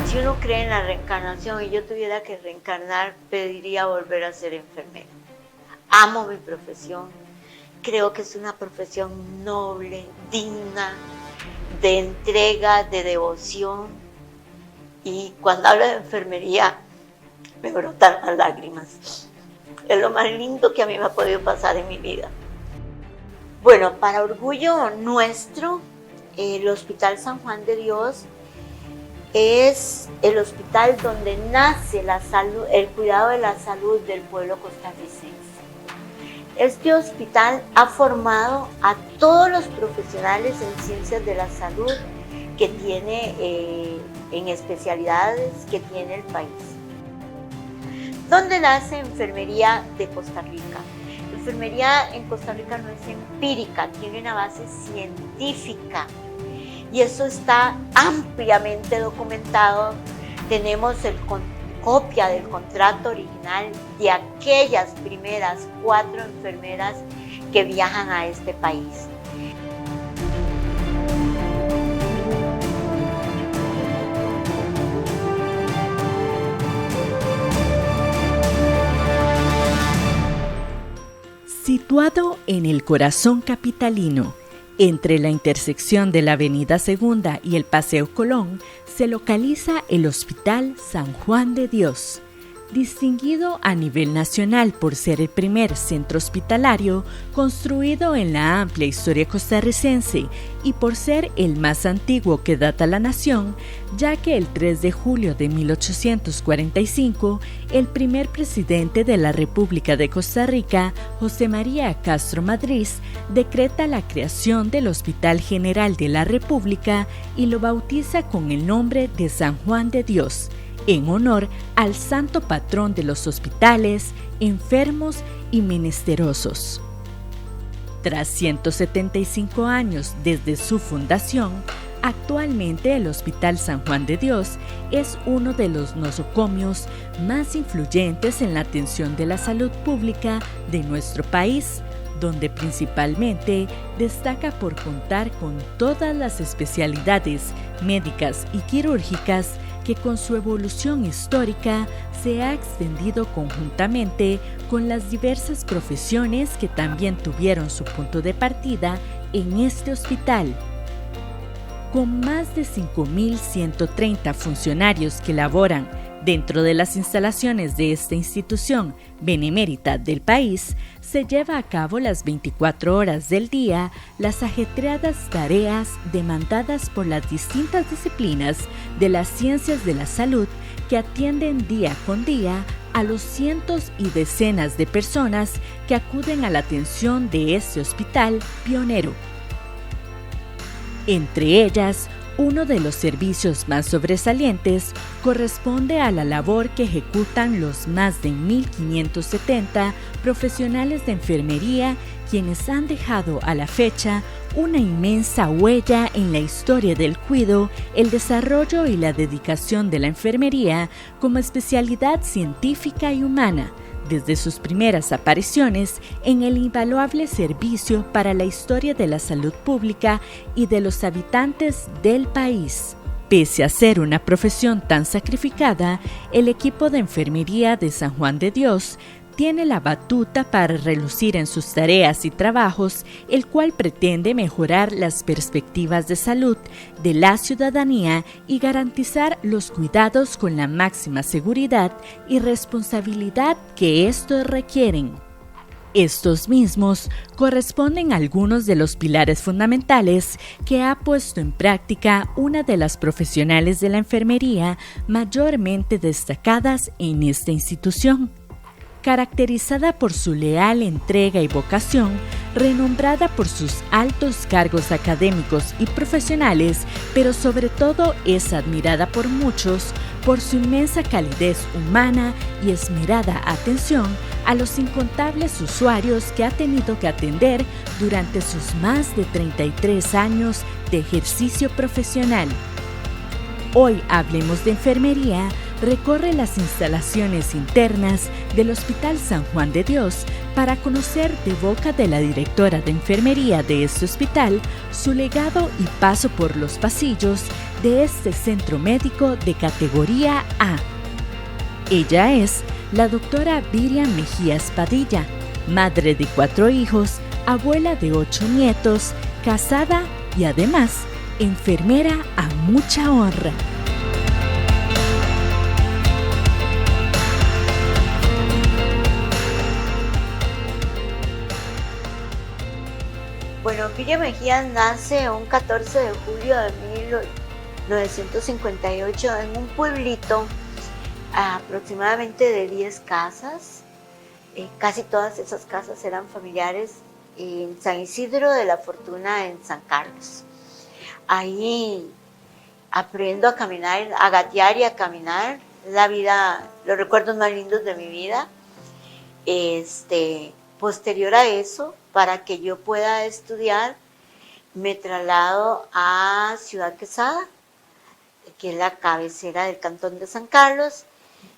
Si uno cree en la reencarnación y yo tuviera que reencarnar, pediría volver a ser enfermera. Amo mi profesión, creo que es una profesión noble, digna, de entrega, de devoción. Y cuando hablo de enfermería, me brotan las lágrimas. Es lo más lindo que a mí me ha podido pasar en mi vida. Bueno, para orgullo nuestro, el Hospital San Juan de Dios es el hospital donde nace la salud, el cuidado de la salud del pueblo costarricense. Este hospital ha formado a todos los profesionales en ciencias de la salud que tiene, en especialidades que tiene el país. ¿Dónde nace enfermería de Costa Rica? La enfermería en Costa Rica no es empírica, tiene una base científica. Y eso está ampliamente documentado. Tenemos copia del contrato original de aquellas primeras 4 enfermeras que viajan a este país. Situado en el corazón capitalino, entre la intersección de la Avenida Segunda y el Paseo Colón, se localiza el Hospital San Juan de Dios. Distinguido a nivel nacional por ser el primer centro hospitalario construido en la amplia historia costarricense y por ser el más antiguo que data la nación, ya que el 3 de julio de 1845, el primer presidente de la República de Costa Rica, José María Castro Madriz, decreta la creación del Hospital General de la República y lo bautiza con el nombre de San Juan de Dios, en honor al santo patrón de los hospitales, enfermos y menesterosos. Tras 175 años desde su fundación, actualmente el Hospital San Juan de Dios es uno de los nosocomios más influyentes en la atención de la salud pública de nuestro país, donde principalmente destaca por contar con todas las especialidades médicas y quirúrgicas que con su evolución histórica se ha extendido conjuntamente con las diversas profesiones que también tuvieron su punto de partida en este hospital. Con más de 5.130 funcionarios que laboran dentro de las instalaciones de esta institución benemérita del país, se lleva a cabo las 24 horas del día las ajetreadas tareas demandadas por las distintas disciplinas de las ciencias de la salud que atienden día con día a los cientos y decenas de personas que acuden a la atención de este hospital pionero. Entre ellas, uno de los servicios más sobresalientes corresponde a la labor que ejecutan los más de 1.570 profesionales de enfermería, quienes han dejado a la fecha una inmensa huella en la historia del cuidado, el desarrollo y la dedicación de la enfermería como especialidad científica y humana, desde sus primeras apariciones en el invaluable servicio para la historia de la salud pública y de los habitantes del país. Pese a ser una profesión tan sacrificada, el equipo de enfermería de San Juan de Dios tiene la batuta para relucir en sus tareas y trabajos, el cual pretende mejorar las perspectivas de salud de la ciudadanía y garantizar los cuidados con la máxima seguridad y responsabilidad que estos requieren. Estos mismos corresponden a algunos de los pilares fundamentales que ha puesto en práctica una de las profesionales de la enfermería mayormente destacadas en esta institución. Caracterizada por su leal entrega y vocación, renombrada por sus altos cargos académicos y profesionales, pero sobre todo es admirada por muchos por su inmensa calidez humana y esmerada atención a los incontables usuarios que ha tenido que atender durante sus más de 33 años de ejercicio profesional. Hoy Hablemos de Enfermería recorre las instalaciones internas del Hospital San Juan de Dios para conocer de boca de la directora de enfermería de este hospital su legado y paso por los pasillos de este centro médico de categoría A. Ella es la doctora Viriam Mejías Padilla, madre de 4 hijos, abuela de 8 nietos, casada y además enfermera a mucha honra. Bueno, Viriam Mejías nace un 14 de julio de 1958 en un pueblito aproximadamente de 10 casas. Casi todas esas casas eran familiares en San Isidro de la Fortuna, en San Carlos. Ahí aprendo a caminar, a gatear y a caminar. La vida, los recuerdos más lindos de mi vida. Posterior a eso, para que yo pueda estudiar, me traslado a Ciudad Quesada, que es la cabecera del cantón de San Carlos,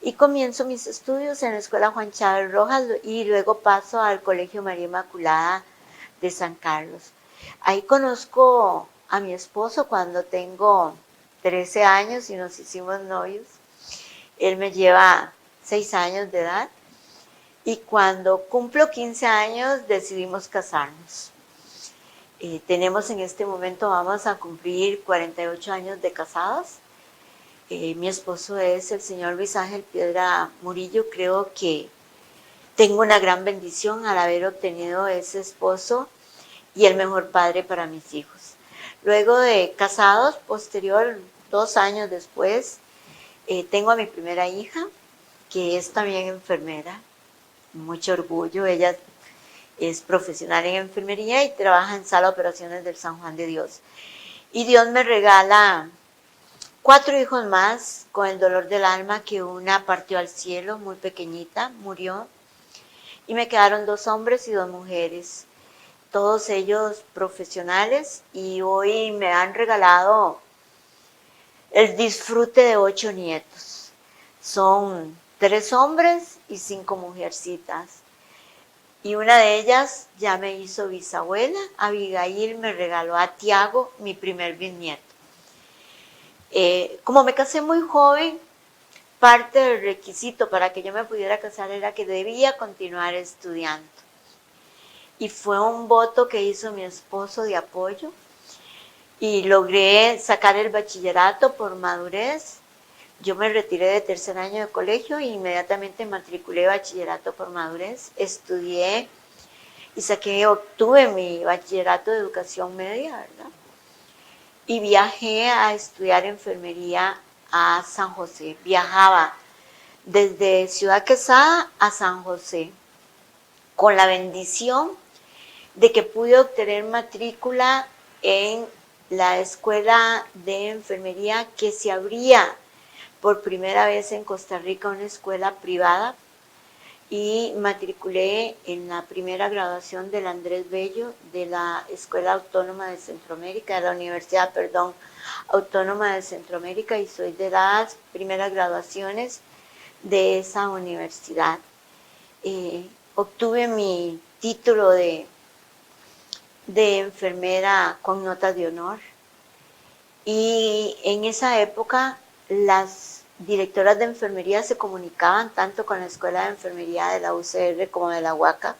y comienzo mis estudios en la Escuela Juan Chávez Rojas y luego paso al Colegio María Inmaculada de San Carlos. Ahí conozco a mi esposo cuando tengo 13 años y nos hicimos novios. Él me lleva 6 años de edad. Y cuando cumplo 15 años decidimos casarnos. Tenemos en este momento, vamos a cumplir 48 años de casados. Mi esposo es el señor Luis Ángel Piedra Murillo. Creo que tengo una gran bendición al haber obtenido ese esposo y el mejor padre para mis hijos. Luego de casados, posterior, 2 años después, tengo a mi primera hija, que es también enfermera. Mucho orgullo, ella es profesional en enfermería y trabaja en sala de operaciones del San Juan de Dios. Y Dios me regala 4 hijos más, con el dolor del alma que una partió al cielo, muy pequeñita, murió. Y me quedaron 2 hombres y 2 mujeres, todos ellos profesionales, y hoy me han regalado el disfrute de 8 nietos. Son 3 hombres y 5 mujercitas. Y una de ellas ya me hizo bisabuela. Abigail me regaló a Tiago, mi primer bisnieto. Como me casé muy joven, parte del requisito para que yo me pudiera casar era que debía continuar estudiando. Y fue un voto que hizo mi esposo de apoyo. Y logré sacar el bachillerato por madurez. Yo me retiré de 3er año de colegio e inmediatamente matriculé bachillerato por madurez. Estudié y obtuve mi bachillerato de educación media, ¿verdad? Y viajé a estudiar enfermería a San José. Viajaba desde Ciudad Quesada a San José, con la bendición de que pude obtener matrícula en la escuela de enfermería que se abría por primera vez en Costa Rica, una escuela privada, y matriculé en la primera graduación del Andrés Bello de la Escuela Autónoma de Centroamérica, de la Universidad, Autónoma de Centroamérica, y soy de las primeras graduaciones de esa universidad. Obtuve mi título de enfermera con nota de honor, y en esa época las directoras de enfermería se comunicaban tanto con la Escuela de Enfermería de la UCR como de la UACA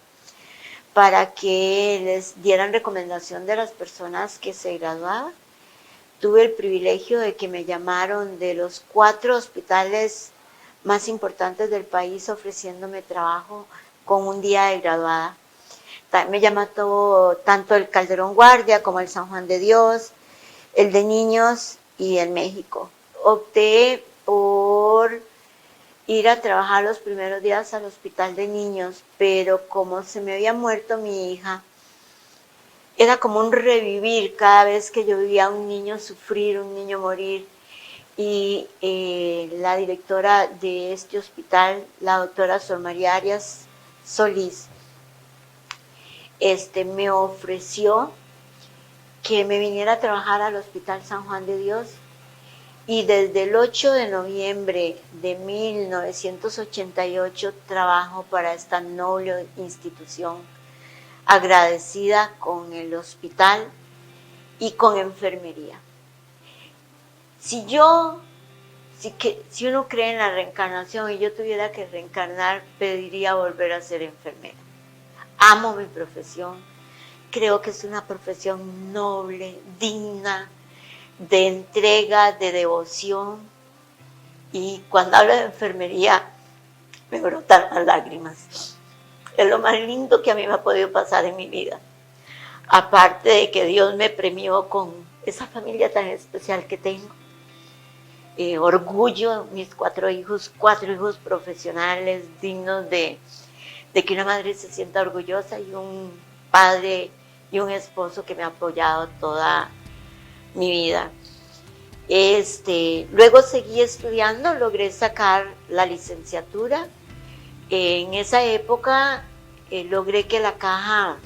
para que les dieran recomendación de las personas que se graduaban. Tuve el privilegio de que me llamaron de los 4 hospitales más importantes del país ofreciéndome trabajo con un día de graduada. Me llamó tanto el Calderón Guardia como el San Juan de Dios, el de niños y el México. Opté por ir a trabajar los primeros días al hospital de niños, pero como se me había muerto mi hija, era como un revivir cada vez que yo veía a un niño sufrir, un niño morir, y la directora de este hospital, la doctora Sor María Arias Solís, me ofreció que me viniera a trabajar al Hospital San Juan de Dios, y desde el 8 de noviembre de 1988 trabajo para esta noble institución, agradecida con el hospital y con enfermería. Si uno cree en la reencarnación y yo tuviera que reencarnar, pediría volver a ser enfermera. Amo mi profesión, creo que es una profesión noble, digna, de entrega, de devoción, y cuando hablo de enfermería me brotan las lágrimas. Es lo más lindo que a mí me ha podido pasar en mi vida. Aparte de que Dios me premió con esa familia tan especial que tengo. Orgullo, mis cuatro hijos profesionales, dignos de que una madre se sienta orgullosa, y un padre y un esposo que me ha apoyado toda mi vida. Luego seguí estudiando, logré sacar la licenciatura. En esa época logré que la caja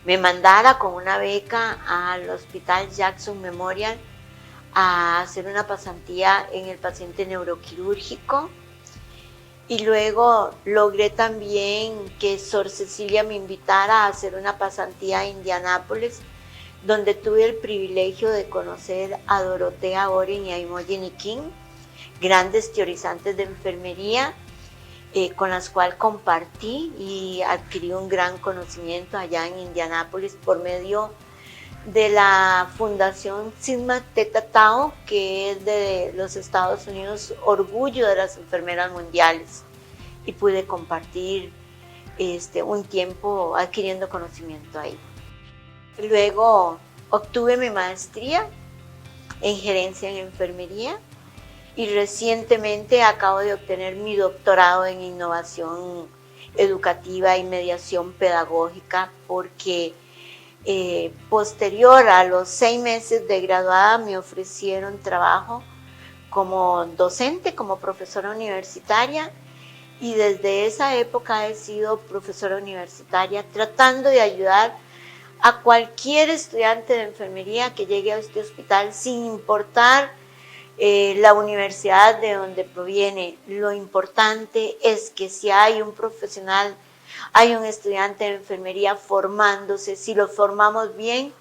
me mandara con una beca al Hospital Jackson Memorial a hacer una pasantía en el paciente neuroquirúrgico. Y luego logré también que Sor Cecilia me invitara a hacer una pasantía a Indianápolis, donde tuve el privilegio de conocer a Dorotea Oren y a Imogen King, grandes teorizantes de enfermería, con las cuales compartí y adquirí un gran conocimiento allá en Indianápolis por medio de la Fundación Sigma Theta Tau, que es de los Estados Unidos, orgullo de las enfermeras mundiales, y pude compartir un tiempo adquiriendo conocimiento ahí. Luego obtuve mi maestría en gerencia en enfermería, y recientemente acabo de obtener mi doctorado en innovación educativa y mediación pedagógica, porque posterior a los 6 meses de graduada me ofrecieron trabajo como docente, como profesora universitaria, y desde esa época he sido profesora universitaria tratando de ayudar a cualquier estudiante de enfermería que llegue a este hospital, sin importar la universidad de donde proviene. Lo importante es que si hay un profesional, hay un estudiante de enfermería formándose, si lo formamos bien,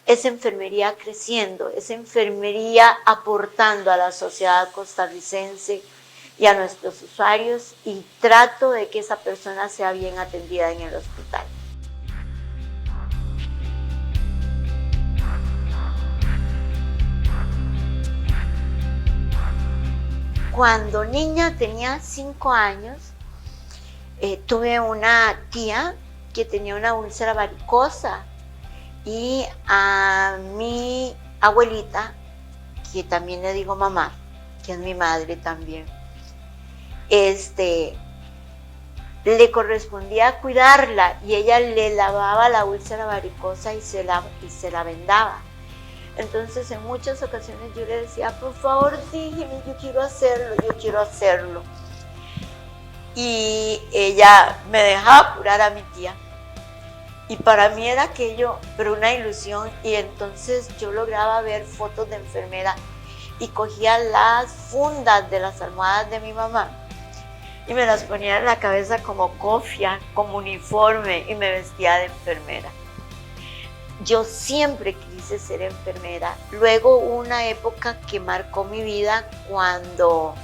es enfermería creciendo, es enfermería aportando a la sociedad costarricense y a nuestros usuarios, y trato de que esa persona sea bien atendida en el hospital. Cuando niña, tenía 5 años, tuve una tía que tenía una úlcera varicosa, y a mi abuelita, que también le digo mamá, que es mi madre también, le correspondía cuidarla, y ella le lavaba la úlcera varicosa y se la vendaba. Entonces en muchas ocasiones yo le decía, por favor, dígame, yo quiero hacerlo. Y ella me dejaba curar a mi tía. Y para mí era aquello, pero una ilusión. Y entonces yo lograba ver fotos de enfermera y cogía las fundas de las almohadas de mi mamá y me las ponía en la cabeza como cofia, como uniforme, y me vestía de enfermera. Yo siempre quise ser enfermera. Luego hubo una época que marcó mi vida cuando,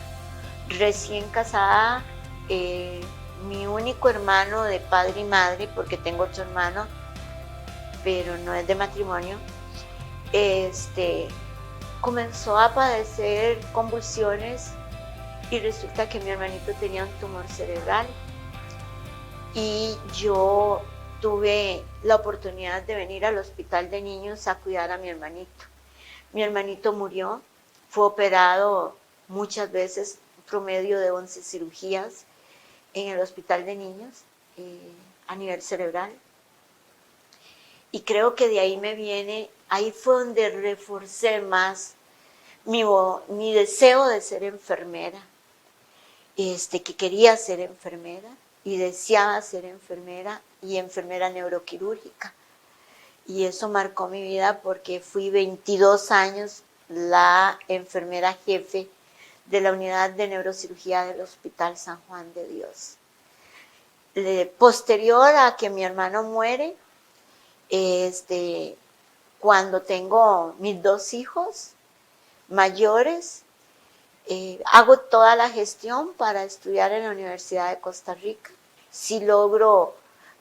recién casada, mi único hermano de padre y madre, porque tengo otro hermano, pero no es de matrimonio, comenzó a padecer convulsiones, y resulta que mi hermanito tenía un tumor cerebral, y yo tuve la oportunidad de venir al hospital de niños a cuidar a mi hermanito. Mi hermanito murió, fue operado muchas veces, promedio de 11 cirugías en el hospital de niños a nivel cerebral. Y creo que de ahí ahí fue donde reforcé más mi deseo de ser enfermera, que quería ser enfermera y deseaba ser enfermera y enfermera neuroquirúrgica. Y eso marcó mi vida porque fui 22 años la enfermera jefe de la unidad de neurocirugía del Hospital San Juan de Dios. Posterior a que mi hermano muere, cuando tengo mis 2 hijos mayores, hago toda la gestión para estudiar en la Universidad de Costa Rica. Sí logro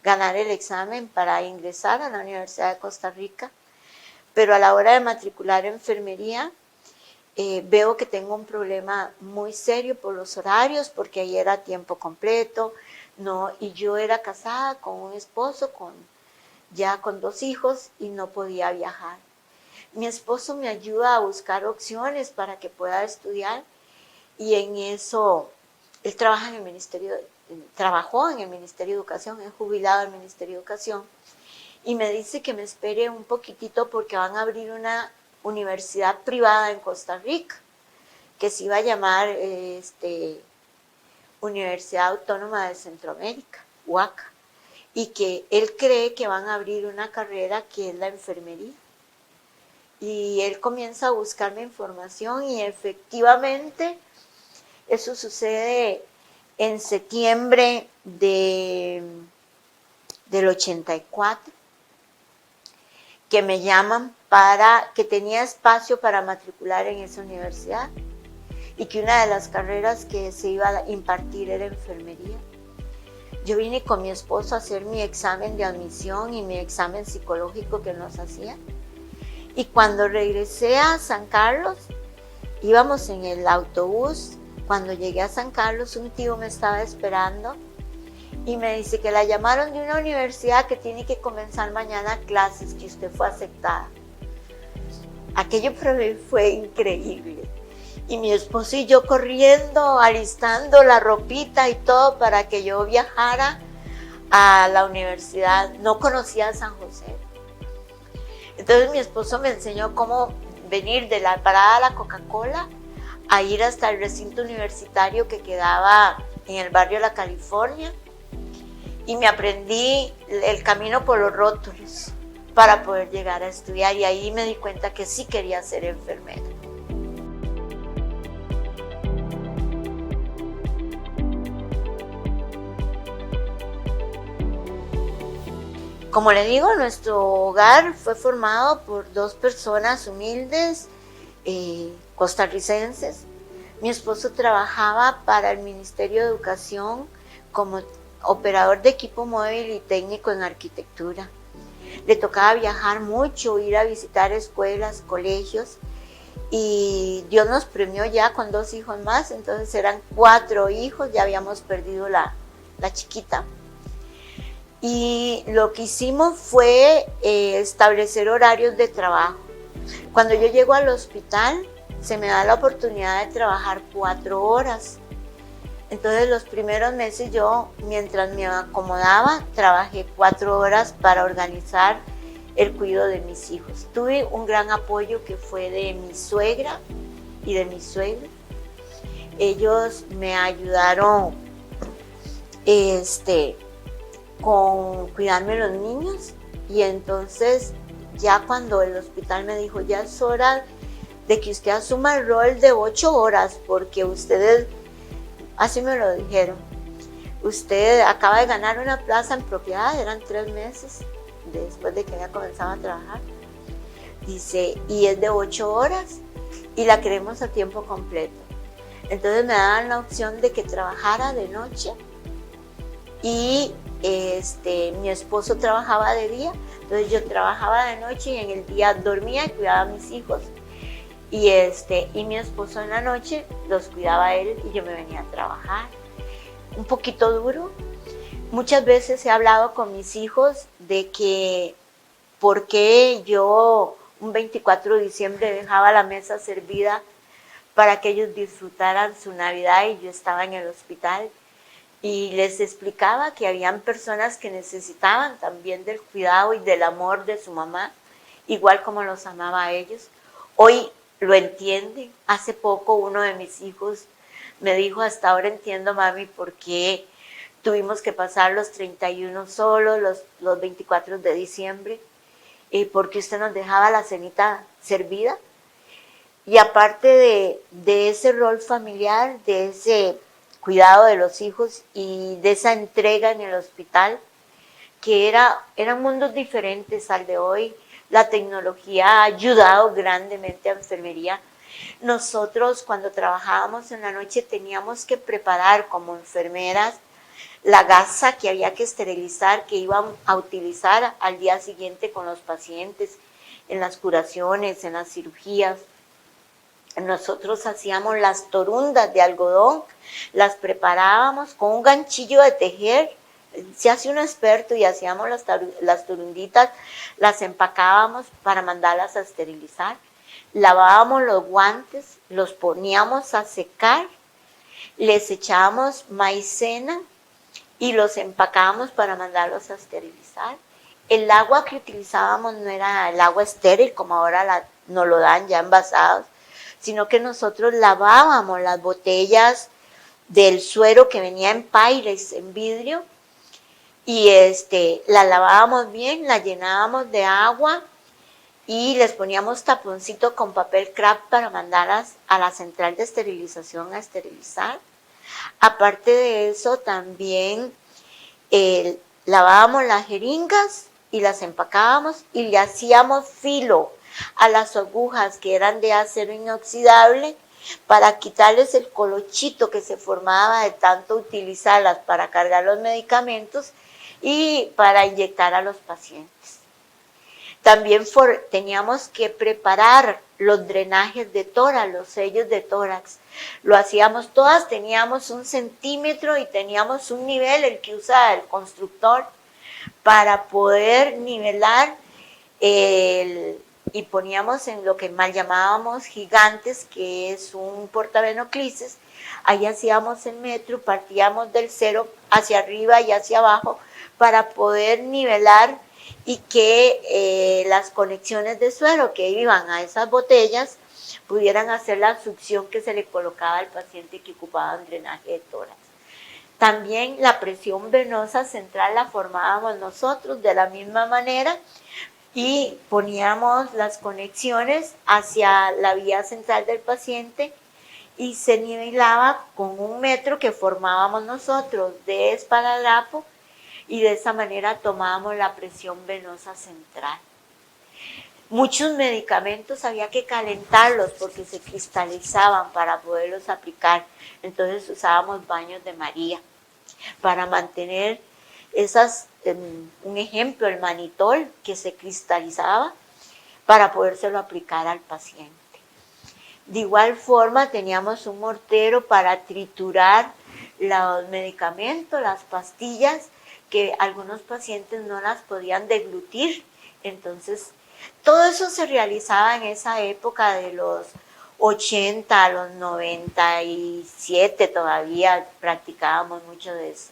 ganar el examen para ingresar a la Universidad de Costa Rica, pero a la hora de matricular enfermería, veo que tengo un problema muy serio por los horarios, porque ahí era tiempo completo, no, y yo era casada con un esposo, ya con 2 hijos, y no podía viajar. Mi esposo me ayuda a buscar opciones para que pueda estudiar, y en eso él trabajó en el Ministerio de Educación, es jubilado del Ministerio de Educación, y me dice que me espere un poquitito porque van a abrir una universidad privada en Costa Rica, que se iba a llamar Universidad Autónoma de Centroamérica, UACA, y que él cree que van a abrir una carrera que es la enfermería. Y él comienza a buscarme información y efectivamente eso sucede en septiembre del 84, que me llaman para que tenía espacio para matricular en esa universidad y que una de las carreras que se iba a impartir era enfermería. Yo vine con mi esposo a hacer mi examen de admisión y mi examen psicológico que nos hacía. Y cuando regresé a San Carlos, íbamos en el autobús. Cuando llegué a San Carlos, un tío me estaba esperando y me dice que la llamaron de una universidad que tiene que comenzar mañana clases, que usted fue aceptada. Aquello para mí fue increíble. Y mi esposo y yo corriendo, alistando la ropita y todo para que yo viajara a la universidad. No conocía a San José. Entonces mi esposo me enseñó cómo venir de la parada de la Coca-Cola a ir hasta el recinto universitario que quedaba en el barrio La California, y me aprendí el camino por los rótulos para poder llegar a estudiar, y ahí me di cuenta que sí quería ser enfermera. Como le digo, nuestro hogar fue formado por 2 personas humildes, costarricenses. Mi esposo trabajaba para el Ministerio de Educación como operador de equipo móvil y técnico en arquitectura. Le tocaba viajar mucho, ir a visitar escuelas, colegios, y Dios nos premió ya con 2 hijos más, entonces eran 4 hijos, ya habíamos perdido la chiquita. Y lo que hicimos fue establecer horarios de trabajo. Cuando yo llego al hospital, se me da la oportunidad de trabajar 4 horas. Entonces los primeros meses yo, mientras me acomodaba, trabajé 4 horas para organizar el cuidado de mis hijos. Tuve un gran apoyo que fue de mi suegra y de mi suegro. Ellos me ayudaron con cuidarme los niños, y entonces ya cuando el hospital me dijo, ya es hora de que usted asuma el rol de 8 horas, porque ustedes, así me lo dijeron, usted acaba de ganar una plaza en propiedad, eran 3 meses después de que había comenzado a trabajar, dice, y es de 8 horas y la queremos a tiempo completo. Entonces me daban la opción de que trabajara de noche y mi esposo trabajaba de día, entonces yo trabajaba de noche y en el día dormía y cuidaba a mis hijos, y mi esposo en la noche los cuidaba a él y yo me venía a trabajar. Un poquito duro. Muchas veces he hablado con mis hijos de que por qué yo un 24 de diciembre dejaba la mesa servida para que ellos disfrutaran su Navidad y yo estaba en el hospital. Y les explicaba que habían personas que necesitaban también del cuidado y del amor de su mamá, igual como los amaba a ellos. Hoy lo entienden. Hace poco uno de mis hijos me dijo, hasta ahora entiendo, mami, por qué tuvimos que pasar los 31 solos, los 24 de diciembre, porque usted nos dejaba la cenita servida. Y aparte de ese rol familiar, de ese cuidado de los hijos y de esa entrega en el hospital, que eran mundos diferentes al de hoy. La tecnología ha ayudado grandemente a enfermería. Nosotros cuando trabajábamos en la noche teníamos que preparar como enfermeras la gasa que había que esterilizar, que iban a utilizar al día siguiente con los pacientes, en las curaciones, en las cirugías. Nosotros hacíamos las torundas de algodón, las preparábamos con un ganchillo de tejer, se hace un experto, y hacíamos las torunditas, las empacábamos para mandarlas a esterilizar, lavábamos los guantes, los poníamos a secar, les echábamos maicena y los empacábamos para mandarlos a esterilizar. El agua que utilizábamos no era el agua estéril como ahora nos lo dan ya envasados, sino que nosotros lavábamos las botellas del suero que venía en Pyrex, en vidrio, y la lavábamos bien, la llenábamos de agua y les poníamos taponcito con papel craft para mandarlas a la central de esterilización a esterilizar. Aparte de eso, también lavábamos las jeringas y las empacábamos y le hacíamos filo a las agujas que eran de acero inoxidable para quitarles el colochito que se formaba de tanto utilizarlas para cargar los medicamentos y para inyectar a los pacientes. También teníamos que preparar los drenajes de tórax, los sellos de tórax. Lo hacíamos todas, teníamos 1 centímetro y teníamos un nivel, el que usa el constructor, para poder nivelar y poníamos en lo que mal llamábamos gigantes, que es un portavenoclises. Ahí hacíamos el metro, partíamos del cero hacia arriba y hacia abajo para poder nivelar y que las conexiones de suero que iban a esas botellas pudieran hacer la succión que se le colocaba al paciente que ocupaba un drenaje de tórax. También la presión venosa central la formábamos nosotros de la misma manera y poníamos las conexiones hacia la vía central del paciente y se nivelaba con un metro que formábamos nosotros de esparadrapo, y de esa manera tomábamos la presión venosa central. Muchos medicamentos había que calentarlos porque se cristalizaban para poderlos aplicar. Entonces usábamos baños de María para mantener un ejemplo, el manitol que se cristalizaba para podérselo aplicar al paciente. De igual forma teníamos un mortero para triturar los medicamentos, las pastillas, que algunos pacientes no las podían deglutir. Entonces, todo eso se realizaba en esa época de los 80 a los 97, todavía practicábamos mucho de eso.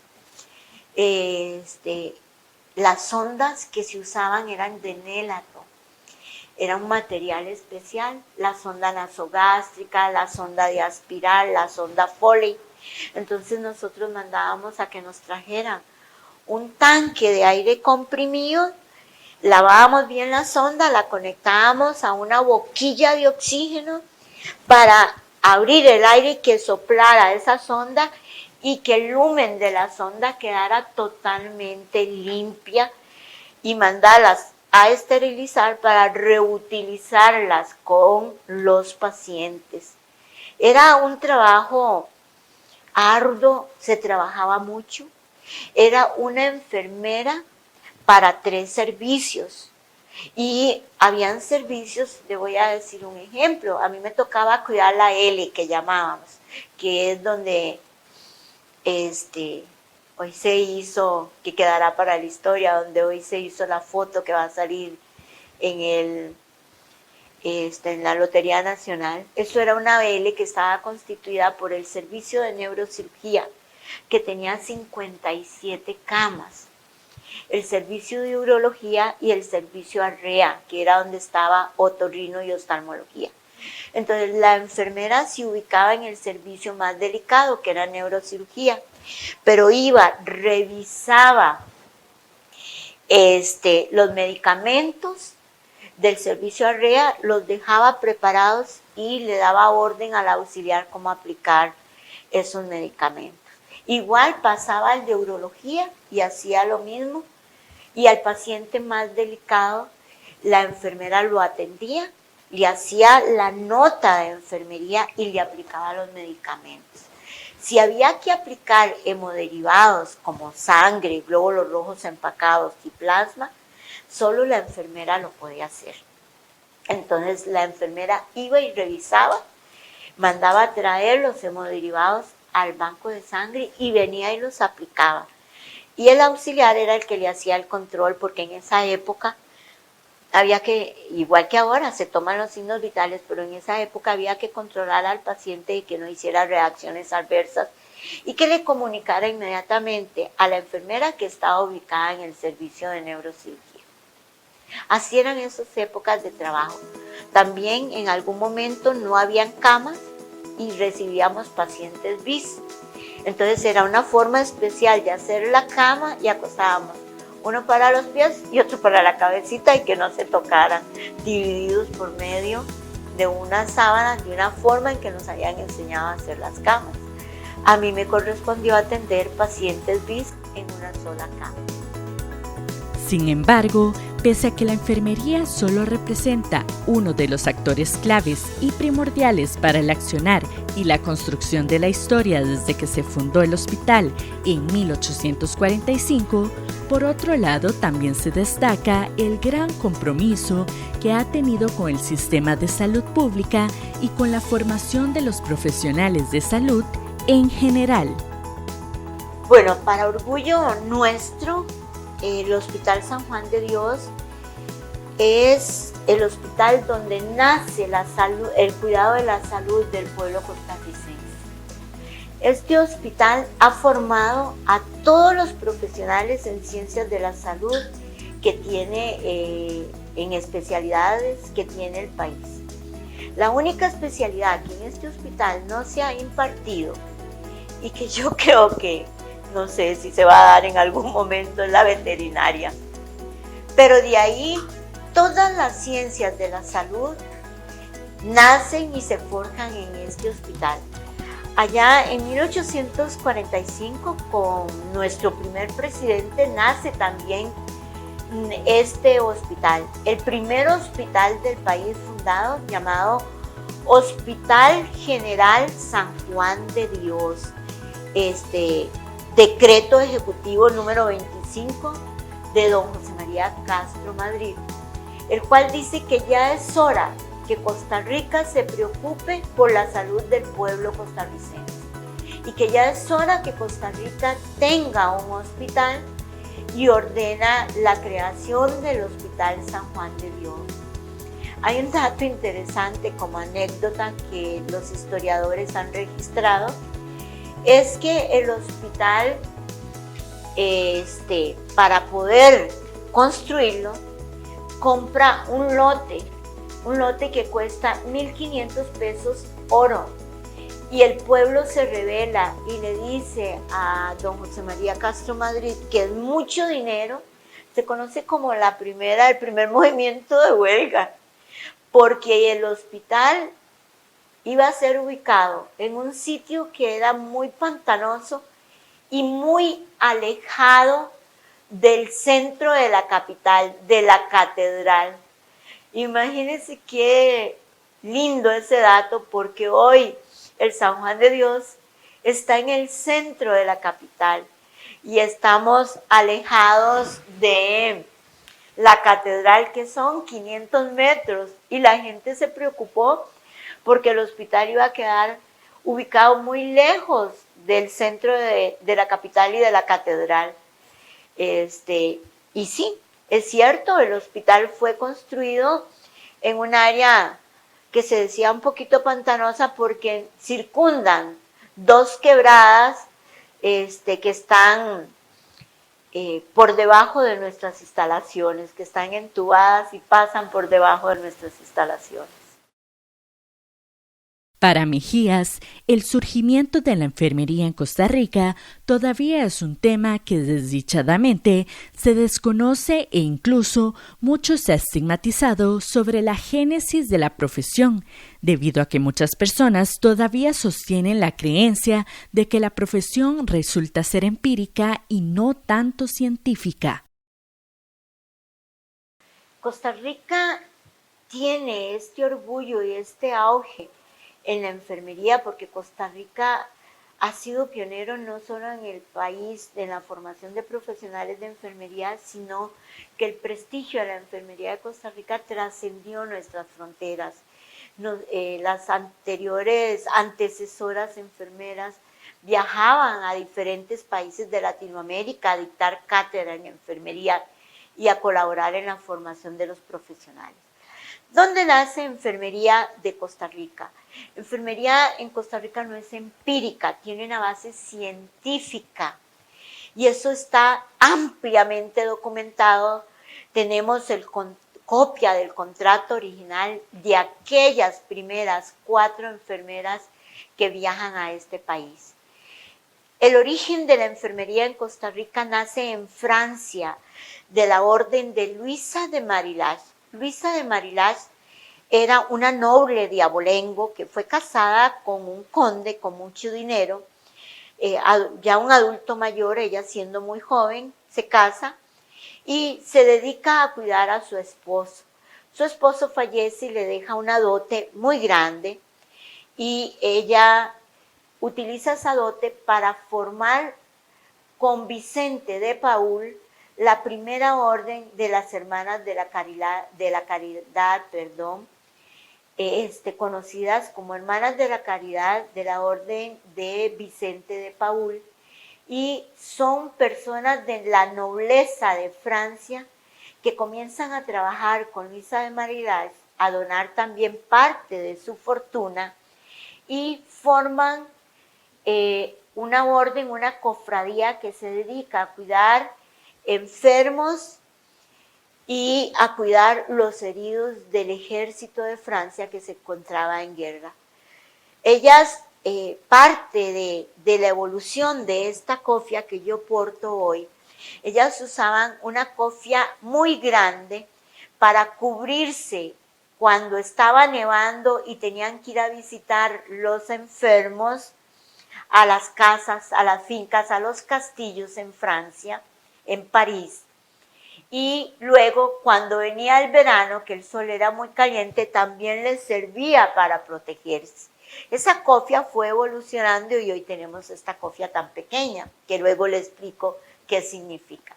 Las sondas que se usaban eran de nélato, era un material especial, la sonda nasogástrica, la sonda de aspirar, la sonda Foley. Entonces nosotros mandábamos a que nos trajeran un tanque de aire comprimido, lavábamos bien la sonda, la conectábamos a una boquilla de oxígeno para abrir el aire que soplara esa sonda y que el lumen de la sonda quedara totalmente limpia y mandarlas a esterilizar para reutilizarlas con los pacientes. Era un trabajo arduo, se trabajaba mucho. Era una enfermera para 3 servicios y habían servicios, le voy a decir un ejemplo, a mí me tocaba cuidar la L que llamábamos, que es donde hoy se hizo, que quedará para la historia, donde hoy se hizo la foto que va a salir en la Lotería Nacional. Eso era una L que estaba constituida por el servicio de neurocirugía, que tenía 57 camas, el servicio de urología y el servicio ARREA, que era donde estaba otorrino y oftalmología. Entonces la enfermera se ubicaba en el servicio más delicado, que era neurocirugía, pero iba, revisaba los medicamentos del servicio ARREA, los dejaba preparados y le daba orden al auxiliar cómo aplicar esos medicamentos. Igual pasaba al de urología y hacía lo mismo, y al paciente más delicado la enfermera lo atendía, le hacía la nota de enfermería y le aplicaba los medicamentos. Si había que aplicar hemoderivados como sangre, glóbulos rojos empacados y plasma, solo la enfermera lo podía hacer. Entonces la enfermera iba y revisaba, mandaba a traer los hemoderivados al banco de sangre y venía y los aplicaba. Y el auxiliar era el que le hacía el control, porque en esa época había que, igual que ahora, se toman los signos vitales, pero en esa época había que controlar al paciente y que no hiciera reacciones adversas y que le comunicara inmediatamente a la enfermera que estaba ubicada en el servicio de neurocirugía. Así eran esas épocas de trabajo. También en algún momento no habían camas y recibíamos pacientes bis. Entonces era una forma especial de hacer la cama y acostábamos uno para los pies y otro para la cabecita y que no se tocaran, divididos por medio de una sábana, de una forma en que nos habían enseñado a hacer las camas. A mí me correspondió atender pacientes bis en una sola cama. Sin embargo, pese a que la enfermería solo representa uno de los actores claves y primordiales para el accionar y la construcción de la historia desde que se fundó el hospital en 1845, por otro lado también se destaca el gran compromiso que ha tenido con el sistema de salud pública y con la formación de los profesionales de salud en general. Bueno, para orgullo nuestro, el Hospital San Juan de Dios es el hospital donde nace la salud, el cuidado de la salud del pueblo costarricense. Este hospital ha formado a todos los profesionales en ciencias de la salud que tiene, en especialidades que tiene el país. La única especialidad que en este hospital no se ha impartido y que yo creo que no sé si se va a dar en algún momento, es la veterinaria. Pero de ahí, todas las ciencias de la salud nacen y se forjan en este hospital. Allá en 1845, con nuestro primer presidente, nace también este hospital. El primer hospital del país fundado, llamado Hospital General San Juan de Dios. Decreto ejecutivo número 25 de don José María Castro Madrid, el cual dice que ya es hora que Costa Rica se preocupe por la salud del pueblo costarricense y que ya es hora que Costa Rica tenga un hospital y ordena la creación del Hospital San Juan de Dios. Hay un dato interesante como anécdota que los historiadores han registrado, es que el hospital, para poder construirlo, compra un lote que cuesta 1,500 pesos oro. Y el pueblo se revela y le dice a don José María Castro Madrid que es mucho dinero. Se conoce como el primer movimiento de huelga, porque el hospital iba a ser ubicado en un sitio que era muy pantanoso y muy alejado del centro de la capital, de la catedral. Imagínense qué lindo ese dato, porque hoy el San Juan de Dios está en el centro de la capital y estamos alejados de la catedral, que son 500 metros, y la gente se preocupó porque el hospital iba a quedar ubicado muy lejos del centro de la capital y de la catedral. Y sí, es cierto, el hospital fue construido en un área que se decía un poquito pantanosa porque circundan dos quebradas que están por debajo de nuestras instalaciones, que están entubadas y pasan por debajo de nuestras instalaciones. Para Mejías, el surgimiento de la enfermería en Costa Rica todavía es un tema que desdichadamente se desconoce e incluso mucho se ha estigmatizado sobre la génesis de la profesión, debido a que muchas personas todavía sostienen la creencia de que la profesión resulta ser empírica y no tanto científica. Costa Rica tiene este orgullo y este auge en la enfermería, porque Costa Rica ha sido pionero no solo en el país de la formación de profesionales de enfermería, sino que el prestigio de la enfermería de Costa Rica trascendió nuestras fronteras. Las anteriores antecesoras enfermeras viajaban a diferentes países de Latinoamérica a dictar cátedra en enfermería y a colaborar en la formación de los profesionales. ¿Dónde nace Enfermería de Costa Rica? Enfermería en Costa Rica no es empírica, tiene una base científica y eso está ampliamente documentado. Tenemos copia del contrato original de aquellas primeras 4 enfermeras que viajan a este país. El origen de la enfermería en Costa Rica nace en Francia, de la orden de Luisa de Marillac. Luisa de Marillac era una noble de abolengo que fue casada con un conde con mucho dinero, ya un adulto mayor, ella siendo muy joven, se casa y se dedica a cuidar a su esposo. Su esposo fallece y le deja una dote muy grande y ella utiliza esa dote para formar con Vicente de Paúl la primera orden de las hermanas de la caridad, conocidas como hermanas de la caridad de la orden de Vicente de Paúl, y son personas de la nobleza de Francia que comienzan a trabajar con Luisa de Marillac, a donar también parte de su fortuna y forman una orden, una cofradía que se dedica a cuidar enfermos y a cuidar los heridos del ejército de Francia que se encontraba en guerra. Ellas, parte de la evolución de esta cofia que yo porto hoy, ellas usaban una cofia muy grande para cubrirse cuando estaba nevando y tenían que ir a visitar los enfermos a las casas, a las fincas, a los castillos en Francia, en París. Y luego, cuando venía el verano, que el sol era muy caliente, también les servía para protegerse. Esa cofia fue evolucionando y hoy tenemos esta cofia tan pequeña, que luego le explico qué significa.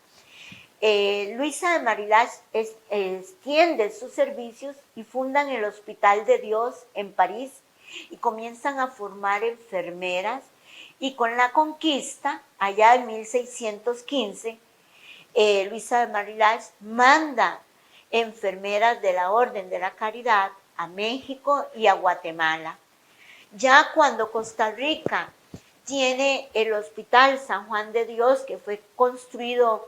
Luisa de Marillac extiende sus servicios y fundan el Hospital de Dios en París y comienzan a formar enfermeras, y con la conquista, allá en 1615, Luisa de Marillac manda enfermeras de la Orden de la Caridad a México y a Guatemala. Ya cuando Costa Rica tiene el Hospital San Juan de Dios, que fue construido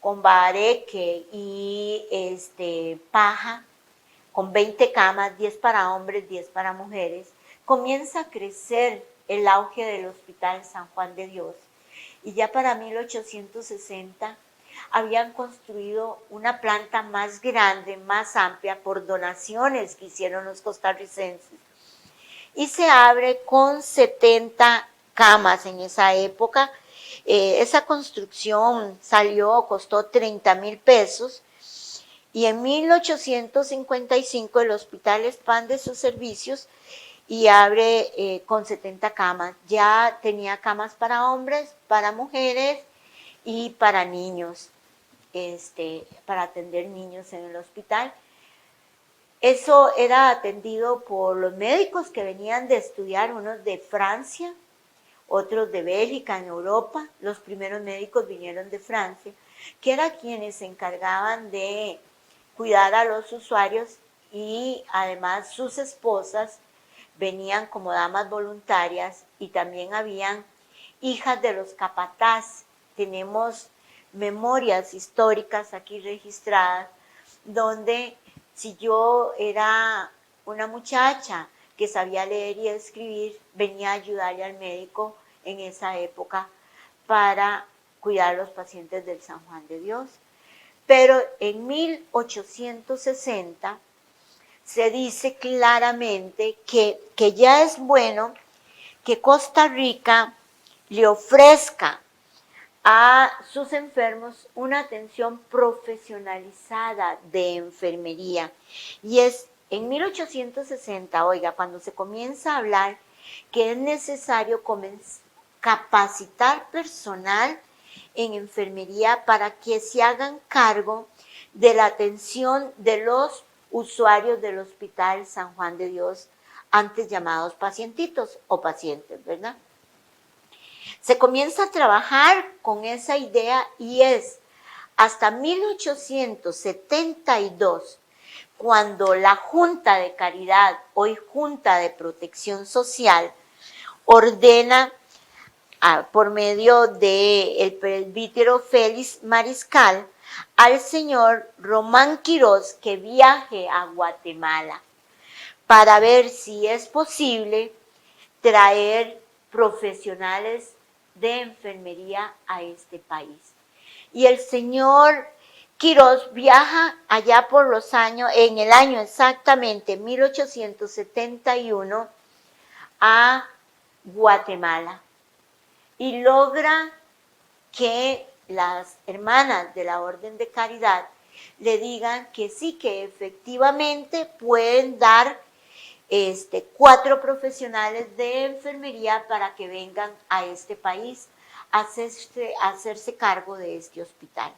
con bareque y paja, con 20 camas, 10 para hombres, 10 para mujeres, comienza a crecer el auge del Hospital San Juan de Dios. Y ya para 1860 habían construido una planta más grande, más amplia, por donaciones que hicieron los costarricenses. Y se abre con 70 camas en esa época. Esa construcción costó 30,000 pesos. Y en 1855 el hospital expande sus servicios y abre con 70 camas. Ya tenía camas para hombres, para mujeres y para niños, para atender niños en el hospital. Eso era atendido por los médicos que venían de estudiar, unos de Francia, otros de Bélgica, en Europa. Los primeros médicos vinieron de Francia, que eran quienes se encargaban de cuidar a los usuarios, y además sus esposas venían como damas voluntarias, y también habían hijas de los capataz. Tenemos memorias históricas aquí registradas, donde si yo era una muchacha que sabía leer y escribir, venía a ayudarle al médico en esa época para cuidar a los pacientes del San Juan de Dios. Pero en 1860 se dice claramente que ya es bueno que Costa Rica le ofrezca a sus enfermos una atención profesionalizada de enfermería. Y es en 1860, oiga, cuando se comienza a hablar que es necesario capacitar personal en enfermería para que se hagan cargo de la atención de los usuarios del Hospital San Juan de Dios, antes llamados pacientitos o pacientes, ¿verdad? Se comienza a trabajar con esa idea y es hasta 1872 cuando la Junta de Caridad, hoy Junta de Protección Social, ordena por medio del presbítero Félix Mariscal al señor Román Quirós que viaje a Guatemala para ver si es posible traer profesionales de enfermería a este país. Y el señor Quirós viaja allá por los años, en el año exactamente 1871, a Guatemala y logra que las hermanas de la Orden de Caridad le digan que sí, que efectivamente pueden dar 4 profesionales de enfermería para que vengan a este país a hacerse cargo de este hospital.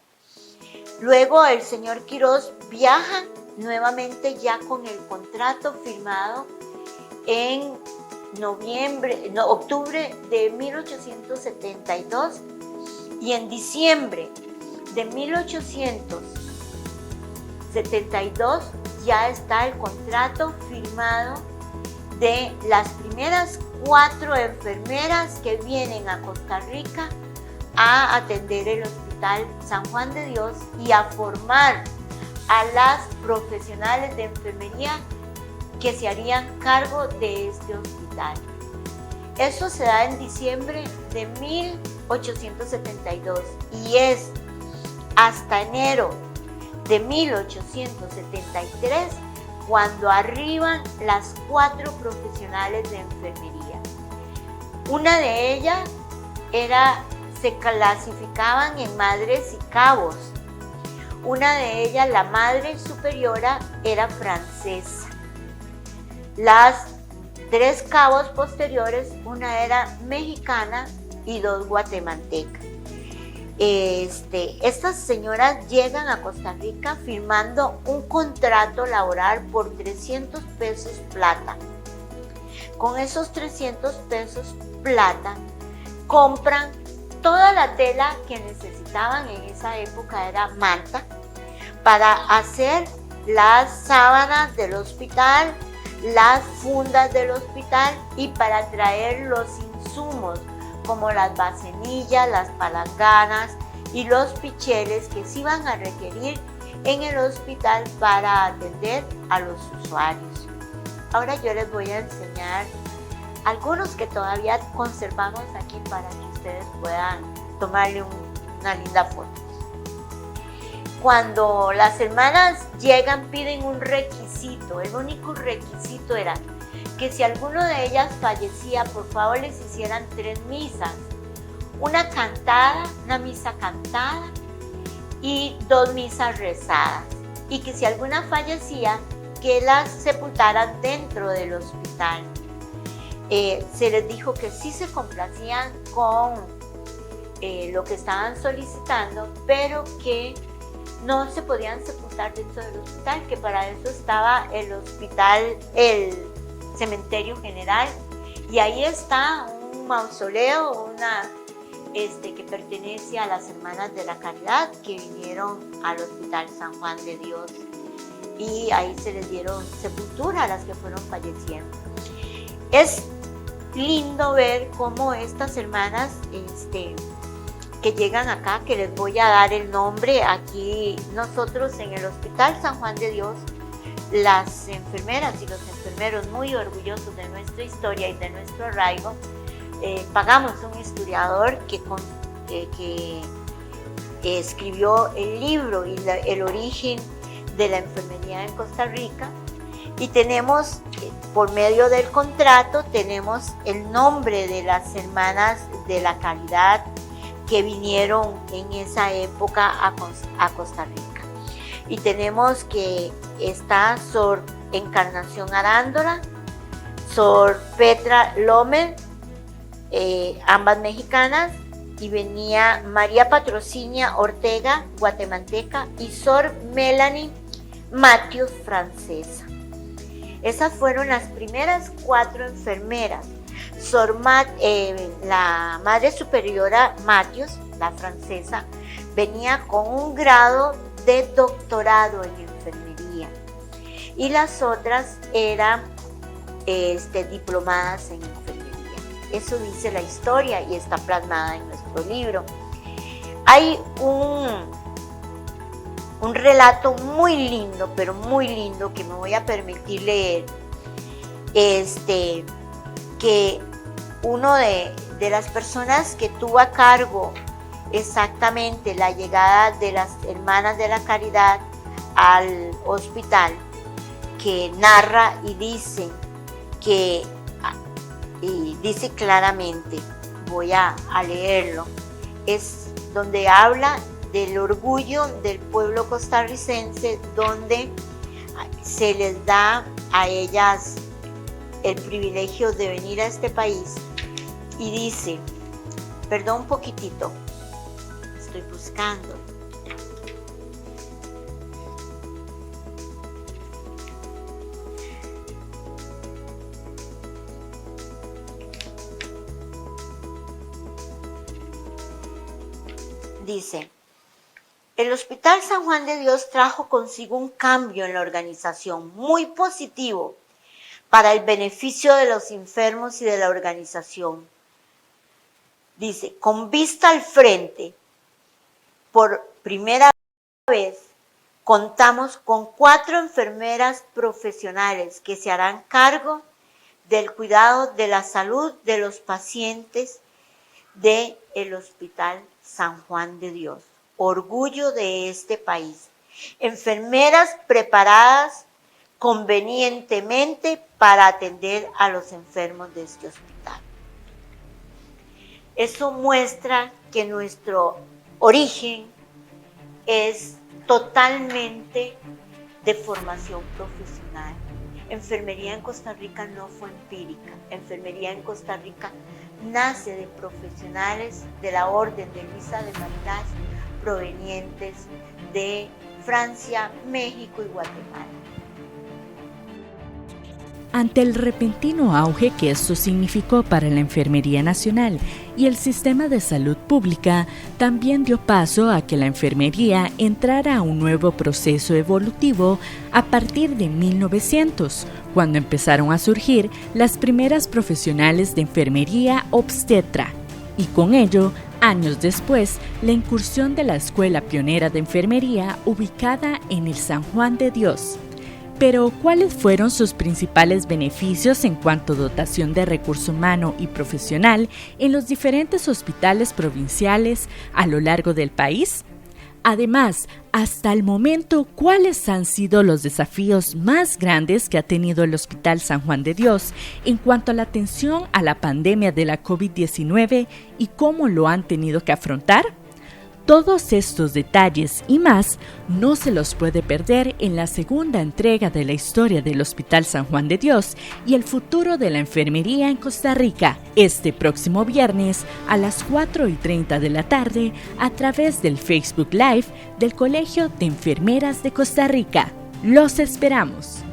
Luego el señor Quirós viaja nuevamente ya con el contrato firmado en octubre de 1872 y en diciembre de 1872 ya está el contrato firmado de las primeras 4 enfermeras que vienen a Costa Rica a atender el Hospital San Juan de Dios y a formar a las profesionales de enfermería que se harían cargo de este hospital. Eso se da en diciembre de 1872 y es hasta enero de 1873 cuando arriban las 4 profesionales de enfermería. Una de ellas se clasificaban en madres y cabos. Una de ellas, la madre superiora, era francesa. Las 3 cabos posteriores, una era mexicana y 2 guatemaltecas. Estas señoras llegan a Costa Rica firmando un contrato laboral por 300 pesos plata. Con esos 300 pesos plata compran toda la tela que necesitaban en esa época, era manta, para hacer las sábanas del hospital, las fundas del hospital y para traer los insumos como las bacenillas, las palanganas y los picheles que se iban a requerir en el hospital para atender a los usuarios. Ahora yo les voy a enseñar algunos que todavía conservamos aquí para que ustedes puedan tomarle una linda foto. Cuando las hermanas llegan piden un requisito, el único requisito era que si alguno de ellas fallecía, por favor les hicieran 3 misas, una misa cantada y 2 misas rezadas, y que si alguna fallecía, que las sepultaran dentro del hospital. Se les dijo que sí se complacían con lo que estaban solicitando, pero que no se podían sepultar dentro del hospital, que para eso estaba el hospital, el cementerio general, y ahí está un mausoleo, que pertenece a las hermanas de la Caridad que vinieron al Hospital San Juan de Dios, y ahí se les dieron sepultura a las que fueron falleciendo. Es lindo ver cómo estas hermanas que llegan acá, que les voy a dar el nombre aquí, nosotros en el Hospital San Juan de Dios las enfermeras y los enfermeros, muy orgullosos de nuestra historia y de nuestro arraigo, pagamos un historiador que escribió el libro y el origen de la enfermería en Costa Rica, y tenemos, por medio del contrato, tenemos el nombre de las hermanas de la caridad que vinieron en esa época a Costa Rica. Y tenemos que está Sor Encarnación Arándola, Sor Petra Lomer, ambas mexicanas, y venía María Patrocinia Ortega, guatemalteca, y Sor Melanie Matthews, francesa. Esas fueron las primeras 4 enfermeras. La Madre Superiora Matthews, la francesa, venía con un grado de doctorado en enfermería, y las otras eran diplomadas en enfermería. Eso dice la historia y está plasmada en nuestro libro. Hay un relato muy lindo, pero muy lindo, que me voy a permitir leer, que uno de las personas que tuvo a cargo exactamente la llegada de las hermanas de la caridad al hospital, que narra y dice claramente, voy a leerlo, es donde habla del orgullo del pueblo costarricense, donde se les da a ellas el privilegio de venir a este país, y dice, perdón un poquitito, estoy buscando. Dice, el Hospital San Juan de Dios trajo consigo un cambio en la organización muy positivo para el beneficio de los enfermos y de la organización. Dice, con vista al frente, por primera vez contamos con 4 enfermeras profesionales que se harán cargo del cuidado de la salud de los pacientes del Hospital San Juan de Dios. Orgullo de este país. Enfermeras preparadas convenientemente para atender a los enfermos de este hospital. Eso muestra que nuestro origen es totalmente de formación profesional. Enfermería en Costa Rica no fue empírica. Enfermería en Costa Rica nace de profesionales de la Orden de Luisa de Marilac, provenientes de Francia, México y Guatemala. Ante el repentino auge que esto significó para la Enfermería Nacional y el sistema de salud pública, también dio paso a que la enfermería entrara a un nuevo proceso evolutivo a partir de 1900, cuando empezaron a surgir las primeras profesionales de enfermería obstetra, y con ello, años después, la incursión de la Escuela Pionera de Enfermería ubicada en el San Juan de Dios. Pero, ¿cuáles fueron sus principales beneficios en cuanto a dotación de recurso humano y profesional en los diferentes hospitales provinciales a lo largo del país? Además, hasta el momento, ¿cuáles han sido los desafíos más grandes que ha tenido el Hospital San Juan de Dios en cuanto a la atención a la pandemia de la COVID-19 y cómo lo han tenido que afrontar? Todos estos detalles y más no se los puede perder en la segunda entrega de la historia del Hospital San Juan de Dios y el futuro de la enfermería en Costa Rica, este próximo viernes a las 4:30 de la tarde a través del Facebook Live del Colegio de Enfermeras de Costa Rica. ¡Los esperamos!